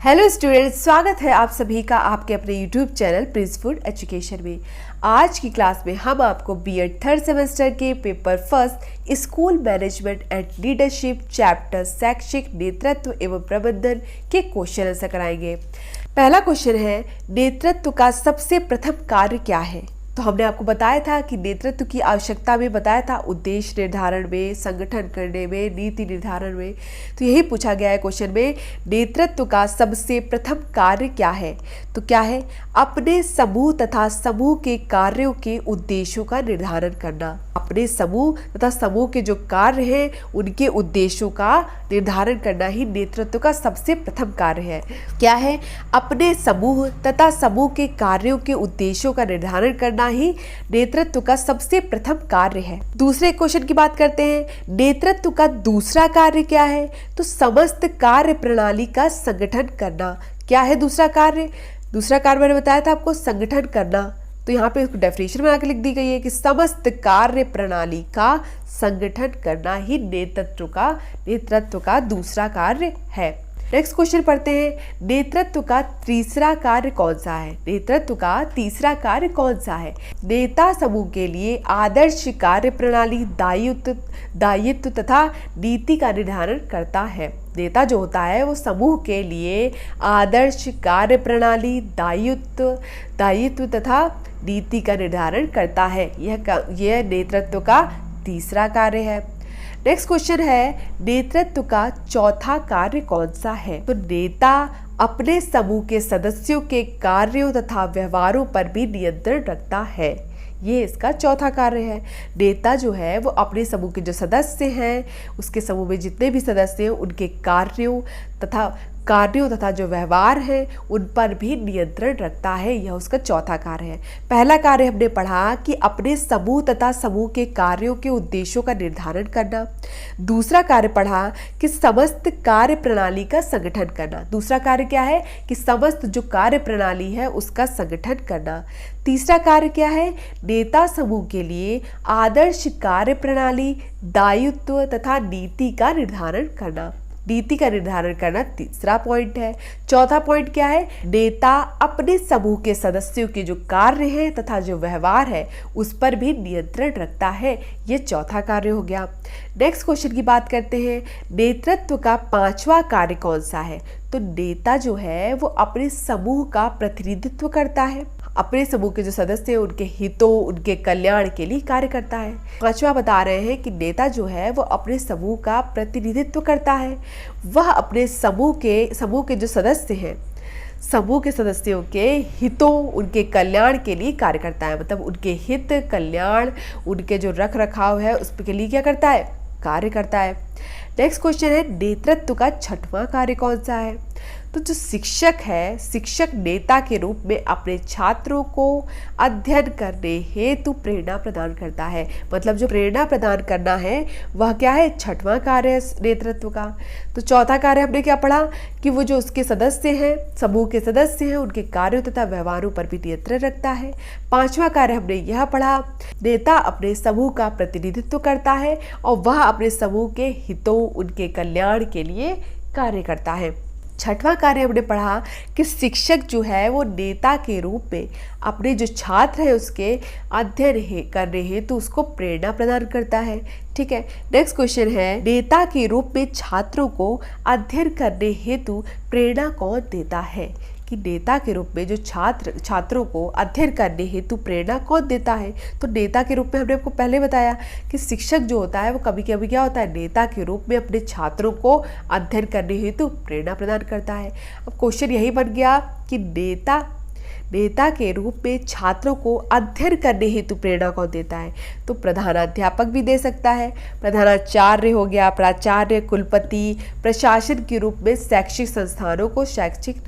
Hello students, स्वागत है आप सभी का आपके अपने YouTube channel Prince food education में। आज की क्लास में हम आपको बीएड थर्ड सेमेस्टर के paper first school management and leadership chapter शैक्षिक नेतृत्व एवं प्रबंधन के क्वेश्चन आंसर कराएंगे। पहला क्वेश्चन है, नेतृत्व का सबसे प्रथम कार्य क्या है? तो हमने आपको बताया था कि नेतृत्व की आवश्यकता में बताया था उद्देश्य निर्धारण में, संगठन करने में, नीति निर्धारण में। तो यही पूछा गया है क्वेश्चन में, नेतृत्व का सबसे प्रथम कार्य क्या है? तो क्या है? अपने समूह तथा समूह के कार्यों के उद्देश्यों का निर्धारण करना। अपने समूह तथा समूह के जो कार्य हैं उनके उद्देश्यों का निर्धारण करना ही नेतृत्व का सबसे प्रथम कार्य है। क्या है? अपने समूह तथा समूह के कार्यों के उद्देश्यों का निर्धारण करना ही नेतृत्व का सबसे प्रथम कार्य है। दूसरे क्वेश्चन की बात करते हैं, नेतृत्व का दूसरा कार्य क्या है? तो समस्त कार्य प्रणाली का संगठन करना। क्या है दूसरा कार्य? दूसरा कार्य मैंने बताया था आपको, संगठन करना। तो यहाँ पे डेफिनेशन बना के लिख दी गई है कि समस्त कार्य प्रणाली का संगठन करना ही नेतृत्व का दूसरा कार्य है। नेक्स्ट क्वेश्चन पढ़ते हैं, नेतृत्व का तीसरा कार्य कौन सा है? नेतृत्व का तीसरा कार्य कौन सा है? नेता समूह के लिए आदर्श कार्य प्रणाली, दायित्व तथा नीति का निर्धारण करता है। नेता जो होता है वो समूह के लिए आदर्श कार्य प्रणाली, दायित्व तथा नीति का निर्धारण करता है। यह नेतृत्व का तीसरा कार्य है। नेक्स्ट क्वेश्चन है, नेतृत्व का चौथा कार्य कौन सा है? तो नेता अपने समूह के सदस्यों के कार्यों तथा व्यवहारों पर भी नियंत्रण रखता है। ये इसका चौथा कार्य है। नेता जो है वो अपने समूह के जो सदस्य हैं, उसके समूह में जितने भी सदस्य हैं उनके कार्यों तथा जो व्यवहार है उन पर भी नियंत्रण रखता है। यह उसका चौथा कार्य है। पहला कार्य हमने पढ़ा कि अपने समूह तथा समूह के कार्यों के उद्देश्यों का निर्धारण करना। दूसरा कार्य पढ़ा कि समस्त कार्य प्रणाली का संगठन करना। दूसरा कार्य क्या है? कि समस्त जो कार्य प्रणाली है उसका संगठन करना। तीसरा कार्य क्या है? नेता समूह के लिए आदर्श कार्य प्रणाली, दायित्व तथा नीति का निर्धारण करना। नीति का निर्धारण करना तीसरा पॉइंट है। चौथा पॉइंट क्या है? नेता अपने समूह के सदस्यों के जो कार्य हैं तथा जो व्यवहार है उस पर भी नियंत्रण रखता है। ये चौथा कार्य हो गया। नेक्स्ट क्वेश्चन की बात करते हैं, नेतृत्व का पांचवा कार्य कौन सा है? तो नेता जो है वो अपने समूह का प्रतिनिधित्व करता है। अपने समूह के जो सदस्य हैं उनके हितों, उनके कल्याण के लिए कार्य करता है। पांचवा बता रहे हैं कि नेता जो है वो अपने समूह का प्रतिनिधित्व करता है। वह अपने समूह के जो सदस्य हैं, समूह के सदस्यों के हितों, उनके कल्याण के लिए कार्य करता है। मतलब उनके हित, कल्याण, उनके जो रख रखाव है उसके लिए क्या करता है? कार्य करता है। नेक्स्ट क्वेश्चन है, नेतृत्व का छठवां कार्य कौन सा है? तो जो शिक्षक है, शिक्षक नेता के रूप में अपने छात्रों को अध्ययन करने हेतु प्रेरणा प्रदान करता है। मतलब जो प्रेरणा प्रदान करना है वह क्या है? छठवां कार्य है नेतृत्व का। तो चौथा कार्य हमने क्या पढ़ा कि वो जो उसके सदस्य हैं, समूह के सदस्य हैं, उनके कार्यों तथा व्यवहारों पर भी नियंत्रण रखता है। पांचवा कार्य हमने यह पढ़ा, नेता अपने समूह का प्रतिनिधित्व करता है और वह अपने समूह के हितों, उनके कल्याण के लिए कार्य करता है। छठवां कार्य हमने पढ़ा कि शिक्षक जो है वो नेता के रूप में अपने जो छात्र है उसके अध्ययन करने हेतु तो उसको प्रेरणा प्रदान करता है। ठीक है। नेक्स्ट क्वेश्चन है, नेता के रूप में छात्रों को अध्ययन करने हेतु प्रेरणा कौन देता है? कि नेता के रूप में जो छात्रों को अध्ययन करने हेतु प्रेरणा कौन देता है? तो नेता के रूप में हमने आपको पहले बताया कि शिक्षक जो होता है वो कभी कभी क्या होता है? नेता के रूप में अपने छात्रों को अध्ययन करने हेतु प्रेरणा प्रदान करता है। अब क्वेश्चन यही बन गया कि नेता के रूप में छात्रों को अध्ययन करने हेतु प्रेरणा कौन देता है? तो प्रधानाध्यापक भी दे सकता है। प्रधानाचार्य हो गया, प्राचार्य, कुलपति प्रशासन के रूप में शैक्षिक संस्थानों को शैक्षिक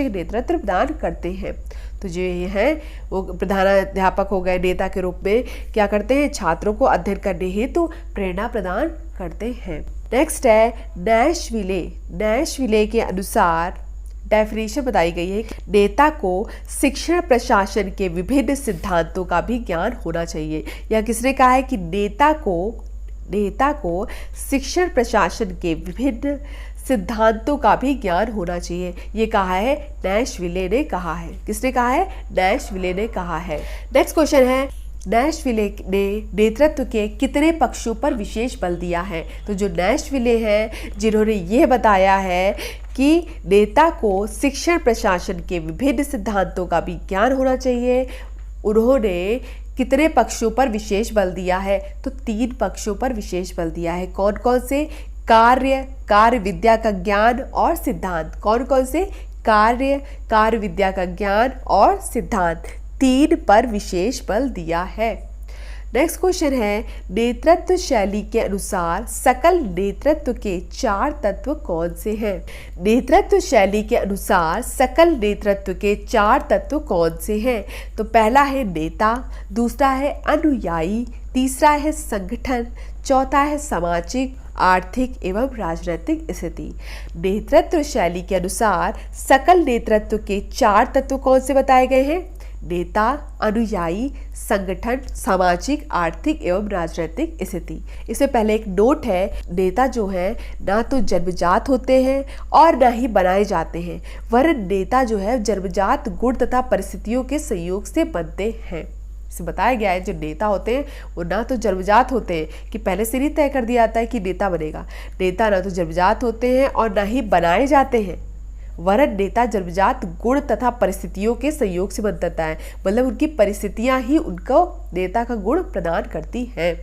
नेतृत्व प्रदान करते हैं। तो जो ये है वो प्रधानाध्यापक हो गए, नेता के रूप में क्या करते हैं? छात्रों को अध्ययन करने हेतु प्रेरणा प्रदान करते हैं। नेक्स्ट है, नैशविले के अनुसार डेफिनेशन बताई गई है, नेता को शिक्षण प्रशासन के विभिन्न सिद्धांतों का भी ज्ञान होना चाहिए। या किसने कहा है कि नेता को शिक्षण प्रशासन के विभिन्न सिद्धांतों का भी ज्ञान होना चाहिए। ये कहा है नैशविले ने कहा है। किसने कहा है? नैशविले ने कहा है। नेक्स्ट क्वेश्चन है, नैशविले ने नेतृत्व के कितने पक्षों पर विशेष बल दिया है? तो जो नैशविले हैं जिन्होंने ये बताया है कि नेता को शिक्षण प्रशासन के विभिन्न सिद्धांतों का भी ज्ञान होना चाहिए, उन्होंने कितने पक्षों पर विशेष बल दिया है? तो 3 पक्षों पर विशेष बल दिया है। कौन कौन से? कार्य विद्या का ज्ञान और सिद्धांत। कौन कौन से? कार्य विद्या का ज्ञान और सिद्धांत, 3 पर विशेष बल दिया है। नेक्स्ट क्वेश्चन है, नेतृत्व शैली के अनुसार सकल नेतृत्व के 4 तत्व कौन से हैं? नेतृत्व शैली के अनुसार सकल नेतृत्व के 4 तत्व कौन से हैं? तो पहला है नेता, दूसरा है अनुयायी, तीसरा है संगठन, चौथा है सामाजिक, आर्थिक एवं राजनीतिक स्थिति। नेतृत्व शैली के अनुसार सकल नेतृत्व के 4 तत्व कौन से बताए गए हैं? नेता, अनुयायी, संगठन, सामाजिक, आर्थिक एवं राजनीतिक स्थिति। इससे पहले एक नोट है, नेता जो है ना तो जन्मजात होते हैं और ना ही बनाए जाते हैं, वरन नेता जो है जन्मजात गुण तथा परिस्थितियों के संयोग से बनते हैं। इसे बताया गया है जो नेता होते हैं वो ना तो जन्मजात होते हैं कि पहले से नहीं तय कर दिया जाता है कि नेता बनेगा। नेता ना तो जन्मजात होते हैं और ना ही बनाए जाते हैं, वरन नेता जन्मजात गुण तथा परिस्थितियों के संयोग से बनता है। मतलब उनकी परिस्थितियां ही उनको नेता का गुण प्रदान करती हैं।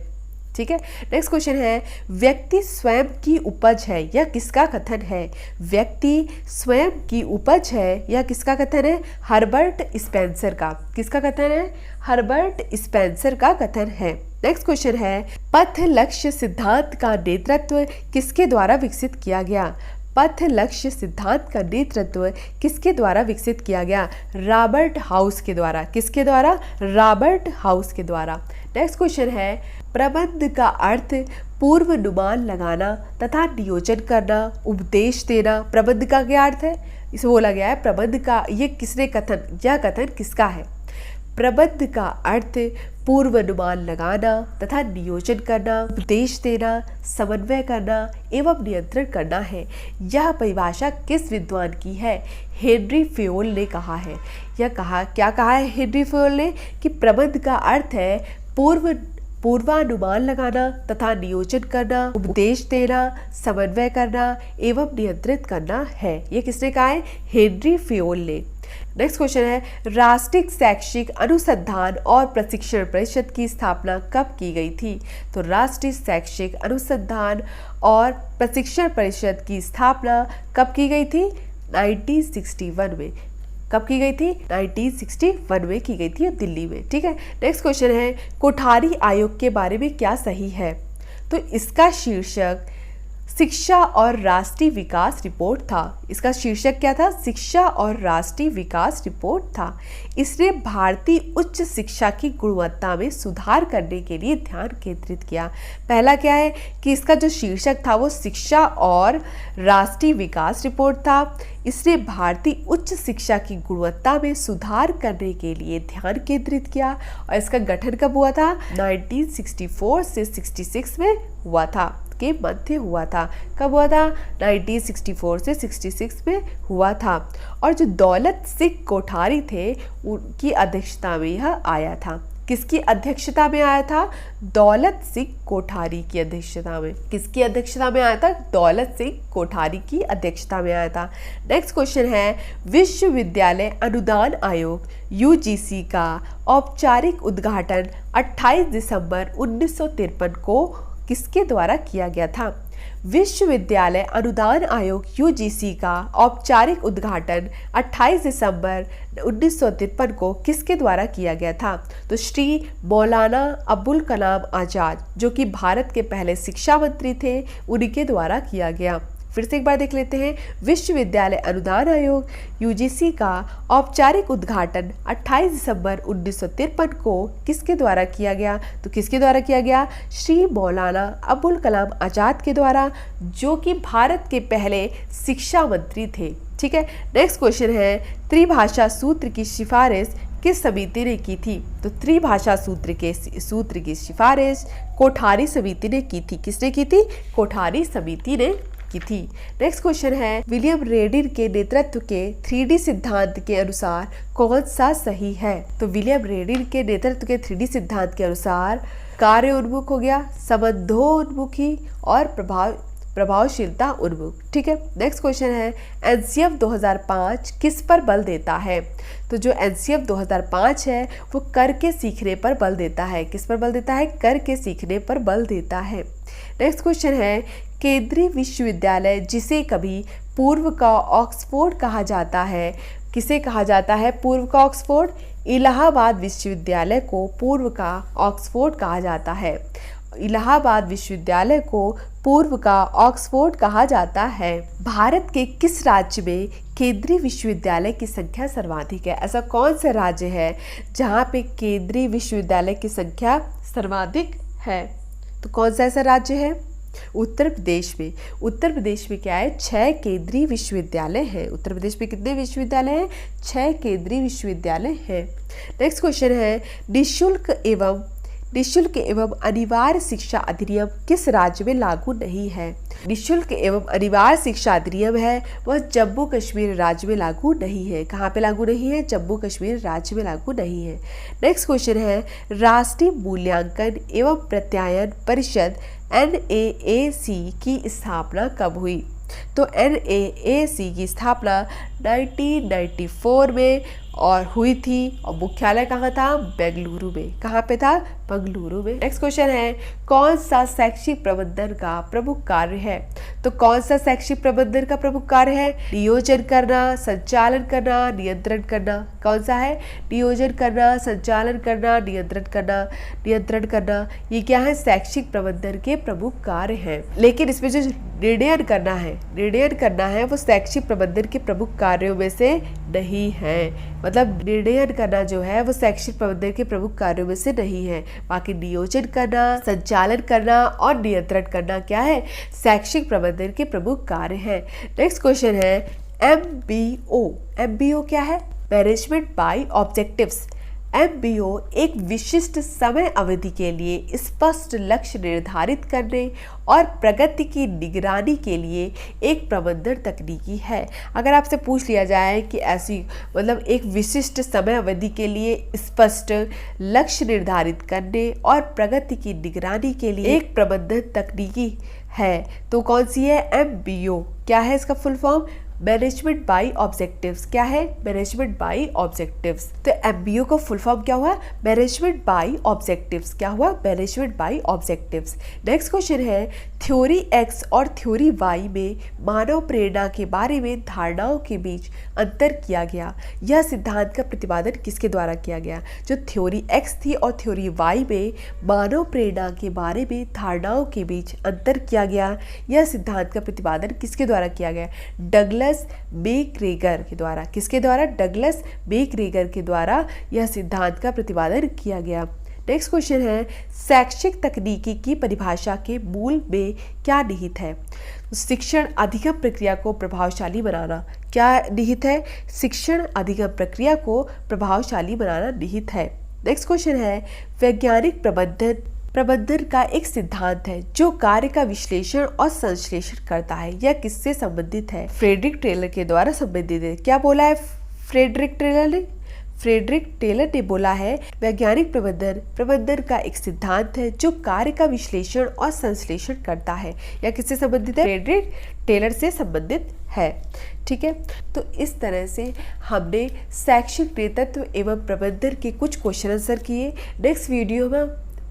ठीक है। नेक्स्ट क्वेश्चन है, व्यक्ति स्वयं की उपज है यह किसका कथन है? व्यक्ति स्वयं की उपज है यह किसका कथन है? हर्बर्ट स्पेंसर का। किसका कथन है? हर्बर्ट स्पेंसर का कथन है। नेक्स्ट क्वेश्चन है, पथ लक्ष्य सिद्धांत का नेतृत्व किसके द्वारा विकसित किया गया? पथ लक्ष्य सिद्धांत का नेतृत्व किसके द्वारा विकसित किया गया? रॉबर्ट हाउस के द्वारा। किसके द्वारा? रॉबर्ट हाउस के द्वारा। नेक्स्ट क्वेश्चन है, प्रबंध का अर्थ पूर्वानुमान लगाना तथा नियोजन करना, उपदेश देना। प्रबंध का क्या अर्थ है? इसे बोला गया है प्रबंध का, ये किसने कथन, यह कथन किसका है? प्रबंध का अर्थ पूर्वानुमान लगाना तथा नियोजन करना, उपदेश देना, समन्वय करना एवं नियंत्रण करना है। यह परिभाषा किस विद्वान की है? हेनरी फेयोल ने कहा है। क्या कहा है हेनरी फेयोल ने? कि प्रबंध का अर्थ है पूर्वानुमान लगाना तथा नियोजन करना, उपदेश देना, समन्वय करना एवं नियंत्रित करना है। ये किसने कहा है? हेनरी फेयोल ने। नेक्स्ट क्वेश्चन है, राष्ट्रीय शैक्षिक अनुसंधान और प्रशिक्षण परिषद की स्थापना कब की गई थी? तो राष्ट्रीय शैक्षिक अनुसंधान और प्रशिक्षण परिषद की स्थापना कब की गई थी? 1961 में। कब की गई थी? 1961 में की गई थी दिल्ली में। ठीक है। नेक्स्ट क्वेश्चन है, कोठारी आयोग के बारे में क्या सही है? तो इसका शीर्षक शिक्षा और राष्ट्रीय विकास रिपोर्ट था। इसका शीर्षक क्या था? शिक्षा और राष्ट्रीय विकास रिपोर्ट था। इसने भारतीय उच्च शिक्षा की गुणवत्ता में सुधार करने के लिए ध्यान केंद्रित किया। पहला क्या है कि इसका जो शीर्षक था वो शिक्षा और राष्ट्रीय विकास रिपोर्ट था। इसने भारतीय उच्च शिक्षा की गुणवत्ता में सुधार करने के लिए ध्यान केंद्रित किया। और इसका गठन कब हुआ था? 1964 से 66 में हुआ था, के मध्य हुआ था। कब हुआ था? 1964 से 66 में हुआ था। और जो दौलत सिंह कोठारी थे उनकी अध्यक्षता में यह आया था। किसकी अध्यक्षता में आया था? दौलत सिंह कोठारी की अध्यक्षता में। किसकी अध्यक्षता में आया था? दौलत सिंह कोठारी की अध्यक्षता में आया था। नेक्स्ट क्वेश्चन है, विश्वविद्यालय अनुदान आयोग UGC का औपचारिक उद्घाटन 28 दिसंबर 1953 को किसके द्वारा किया गया था? विश्वविद्यालय अनुदान आयोग UGC का औपचारिक उद्घाटन 28 दिसंबर 1953 को किसके द्वारा किया गया था? तो श्री मौलाना अबुल कलाम आजाद, जो कि भारत के पहले शिक्षा मंत्री थे, उनके द्वारा किया गया। फिर से एक बार देख लेते हैं, विश्वविद्यालय अनुदान आयोग UGC का औपचारिक उद्घाटन 28 दिसंबर 1953 को किसके द्वारा किया गया? तो किसके द्वारा किया गया? श्री मौलाना अबुल कलाम आजाद के द्वारा, जो कि भारत के पहले शिक्षा मंत्री थे। ठीक है। नेक्स्ट क्वेश्चन है, त्रिभाषा सूत्र की सिफारिश किस समिति ने की थी? तो त्रिभाषा सूत्र की सिफारिश कोठारी समिति ने की थी। किसने की थी? कोठारी समिति ने की थी। नेक्स्ट क्वेश्चन है, विलियम रेडिर के नेतृत्व के 3D सिद्धांत के अनुसार कौन सा सही है? तो विलियम रेडिर के नेतृत्व के 3D सिद्धांत के अनुसार कार्य उन्मुख हो गया, संबंधोन्मुखी और प्रभावशीलता उन्मुख। ठीक है। नेक्स्ट क्वेश्चन है, एनसीएफ 2005 किस पर बल देता है? तो जो एनसीएफ 2005 है वो करके सीखने पर बल देता है। किस पर बल देता है? करके सीखने पर बल देता है। नेक्स्ट क्वेश्चन है, केंद्रीय विश्वविद्यालय जिसे कभी पूर्व का ऑक्सफोर्ड कहा जाता है, किसे कहा जाता है पूर्व का ऑक्सफोर्ड? इलाहाबाद विश्वविद्यालय को पूर्व का ऑक्सफोर्ड कहा जाता है। इलाहाबाद विश्वविद्यालय को पूर्व का ऑक्सफोर्ड कहा जाता है। भारत के किस राज्य में केंद्रीय विश्वविद्यालय की संख्या सर्वाधिक है? ऐसा कौन सा राज्य है जहाँ पे केंद्रीय विश्वविद्यालय की संख्या सर्वाधिक है? तो कौन सा ऐसा राज्य है? उत्तर प्रदेश में। उत्तर प्रदेश में क्या है? 6 केंद्रीय विश्वविद्यालय हैं। उत्तर प्रदेश में कितने विश्वविद्यालय हैं? 6 केंद्रीय विश्वविद्यालय हैं। नेक्स्ट क्वेश्चन है, निःशुल्क एवं अनिवार्य शिक्षा अधिनियम किस राज्य में लागू नहीं है? निःशुल्क एवं अनिवार्य शिक्षा अधिनियम है वह जम्मू कश्मीर राज्य में लागू नहीं है। कहाँ पे लागू नहीं है? जम्मू कश्मीर राज्य में लागू नहीं है। नेक्स्ट क्वेश्चन है, राष्ट्रीय मूल्यांकन एवं प्रत्यायन परिषद NAAC की स्थापना कब हुई? तो NAAC की स्थापना 1994 में और हुई थी और मुख्यालय कहाँ था? बेंगलुरु में। कहाँ पे था? बेंगलुरु में। नेक्स्ट क्वेश्चन है, कौन सा शैक्षिक प्रबंधन का प्रमुख कार्य है? तो कौन सा शैक्षिक प्रबंधन का प्रमुख कार्य है? नियोजन करना, संचालन करना, नियंत्रण करना। कौन सा है? नियोजन करना, संचालन करना, नियंत्रण करना। ये क्या है? शैक्षिक प्रबंधन के प्रमुख कार्य हैं। लेकिन इसमें जो निर्णय करना है वो शैक्षिक प्रबंधन के प्रमुख कार्यों में से नहीं है। मतलब निर्णय करना जो है वो शैक्षिक प्रबंधन के प्रमुख कार्यों में से नहीं है। बाकी नियोजन करना, संचालन करना और नियंत्रण करना क्या है? शैक्षिक प्रबंधन के प्रमुख कार्य हैं। नेक्स्ट क्वेश्चन है, MBO क्या है? Management by objectives. MBO एक विशिष्ट समय अवधि के लिए स्पष्ट लक्ष्य निर्धारित करने और प्रगति की निगरानी के लिए एक प्रबंधन तकनीकी है। अगर आपसे पूछ लिया जाए कि ऐसी मतलब एक विशिष्ट समय अवधि के लिए स्पष्ट लक्ष्य निर्धारित करने और प्रगति की निगरानी के लिए एक प्रबंधन तकनीकी है तो कौन सी है? MBO। क्या है इसका full form? Management by objectives. क्या है? Management by objectives. तो MBO का फुल फॉर्म क्या हुआ? Management by objectives. क्या हुआ? Management by objectives. Next question है, थ्योरी X और थ्योरी Y में मानव प्रेरणा के बारे में धारणाओं के बीच अंतर किया गया। यह सिद्धांत का प्रतिपादन किसके द्वारा किया गया? जो थ्योरी X थी और थ्योरी Y में मानव प्रेरणा के बारे में धारणाओं के बीच अंतर किया गया, यह सिद्धांत का प्रतिपादन किसके द्वारा किया गया? डगलस मैकग्रेगर के द्वारा। किसके द्वारा? डगलस मैकग्रेगर के द्वारा यह सिद्धांत का प्रतिपादन किया गया। नेक्स्ट क्वेश्चन है, शैक्षिक तकनीकी की परिभाषा के मूल में क्या निहित है? शिक्षण अधिगम प्रक्रिया को प्रभावशाली बनाना। क्या निहित है? शिक्षण अधिगम प्रक्रिया को प्रभावशाली बनाना निहित है। नेक्स्ट क्वेश्चन है, वैज्ञानिक प्रबंधन का एक सिद्धांत है जो कार्य का विश्लेषण और संश्लेषण करता है। यह किससे संबंधित है? फ्रेडरिक टेलर के द्वारा संबंधित है। क्या बोला है फ्रेडरिक टेलर ने बोला है वैज्ञानिक प्रबंधन का एक सिद्धांत है जो कार्य का विश्लेषण और संश्लेषण करता है। यह किससे संबंधित है? फ्रेडरिक टेलर से संबंधित है। ठीक है, तो इस तरह से हमने शैक्षिक नेतृत्व एवं प्रबंधन के कुछ क्वेश्चन आंसर किए। नेक्स्ट वीडियो में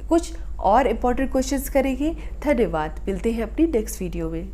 कुछ और इम्पोर्टेंट क्वेश्चंस करेंगे। धन्यवाद। मिलते हैं अपनी नेक्स्ट वीडियो में।